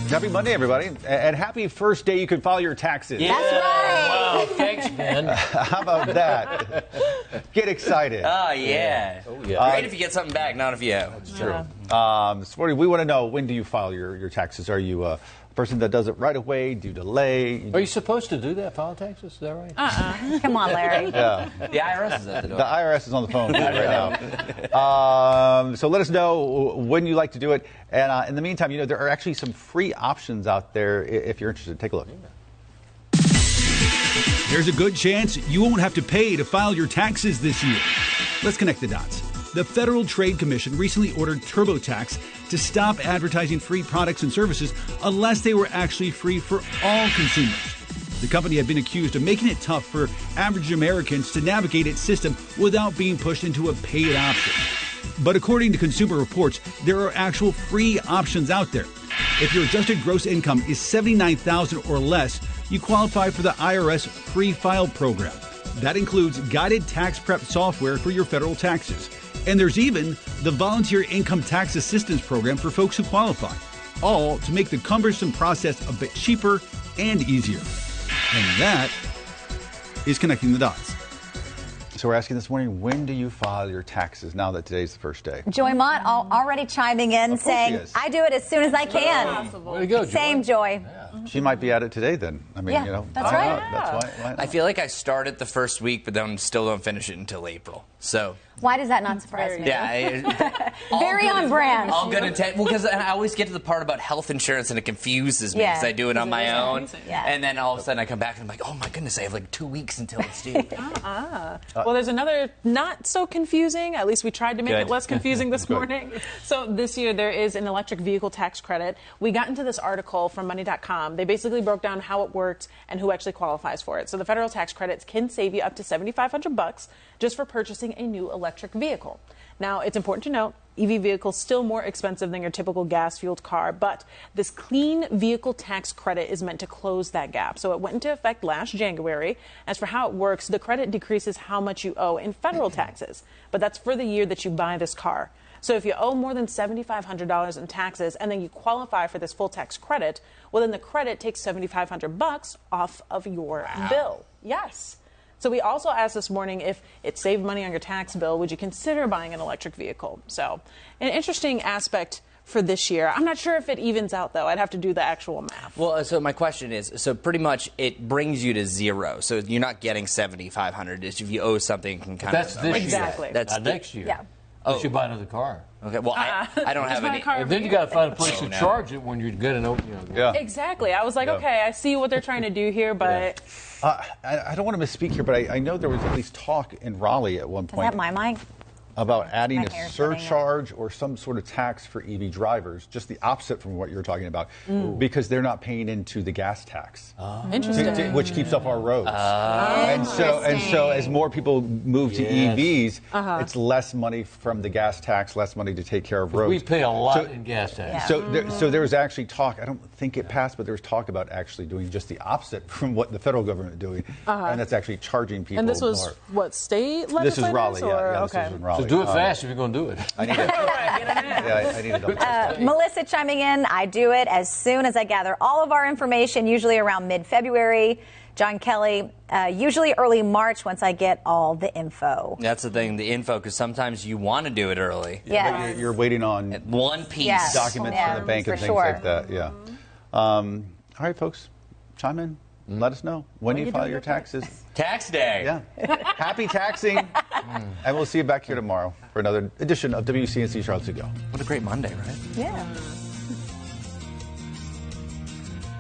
Happy Monday, everybody. And happy first day you can file your taxes. Yeah. That's right. Wow, thanks, Ben. How about that? Get excited. Oh, yeah. Oh, yeah. Great if you get something back, not if you owe. It's true. Sporty, we want to know, when do you file your taxes? Are you a person that does it right away? Do you delay? Are you supposed to do that, file taxes? Is that right? Come on, Larry. Yeah. The IRS is at the door. The IRS is on the phone right now. So let us know when you like to do it. And in the meantime, there are actually some free options out there if you're interested. Take a look. There's a good chance you won't have to pay to file your taxes this year. Let's connect the dots. The Federal Trade Commission recently ordered TurboTax to stop advertising free products and services unless they were actually free for all consumers. The company had been accused of making it tough for average Americans to navigate its system without being pushed into a paid option. But according to Consumer Reports, there are actual free options out there. If your adjusted gross income is $79,000 or less, you qualify for the IRS Free File program. That includes guided tax prep software for your federal taxes. And there's even the Volunteer Income Tax Assistance Program for folks who qualify, all to make the cumbersome process a bit cheaper and easier. And that is connecting the dots. So we're asking this morning, when do you file your taxes now that today's the first day? Joy Mott already chiming in saying, I do it as soon as I can. Way to go, Joy. Same, Joy. She might be at it today then. I mean, that's right. That's why I feel like I start it the first week, but then still don't finish it until April. So. Why does that not surprise me? Yeah. Very on brand. All good intent. Well, because I always get to the part about health insurance and it confuses me because I do it on my own. Yeah. And then all of a sudden I come back and I'm like, oh my goodness, I have like 2 weeks until it's due. Well, there's another not so confusing, at least we tried to make it less confusing this morning. So this year there is an electric vehicle tax credit. We got into this article from money.com. They basically broke down how it works and who actually qualifies for it. So the federal tax credits can save you up to $7,500 just for purchasing a new electric vehicle. Now, it's important to note, EV vehicles still more expensive than your typical gas-fueled car, but this clean vehicle tax credit is meant to close that gap. So it went into effect last January. As for how it works, the credit decreases how much you owe in federal taxes, but that's for the year that you buy this car. So if you owe more than $7,500 in taxes and then you qualify for this full tax credit, well, then the credit takes $7,500 off of your bill. Yes. So we also asked this morning if it saved money on your tax bill, would you consider buying an electric vehicle? So an interesting aspect for this year. I'm not sure if it evens out, though. I'd have to do the actual math. Well, so my question is, so pretty much it brings you to zero. So you're not getting $7,500. If you owe something, you can kind That's of... this exactly. year. That's next year. Yeah. Unless you buy another car. Okay, well, I don't have any... And then you got to find a place to charge it when you're getting open. Yeah. Exactly. I was like, okay, I see what they're trying to do here, but... I don't want to misspeak here, but I know there was at least talk in Raleigh at one Is point that my mic? about adding My a hair's surcharge or some sort of tax for EV drivers, just the opposite from what you're talking about, because they're not paying into the gas tax, Interesting. which keeps up our roads. And so as more people move to EVs, it's less money from the gas tax, less money to take care of roads. We pay a lot in gas tax. So there was actually talk, I don't think it passed, but there was talk about actually doing just the opposite from what the federal government is doing, and that's actually charging people And this was, more. what, state legislators? This is Raleigh, yeah, okay. this is in Raleigh. So do it fast if you're going to do it. I need it. I need it. Melissa chiming in, I do it as soon as I gather all of our information, usually around mid-February. John Kelly, usually early March once I get all the info. That's the thing, the info, because sometimes you want to do it early. Yeah. You're waiting on One piece. documents from the bank and things like that. Yeah. All right, folks, chime in. Let us know when you file your taxes. Tax day. Yeah. Happy taxing. And we'll see you back here tomorrow for another edition of WCNC Charlotte To Go. What a great Monday, right? Yeah.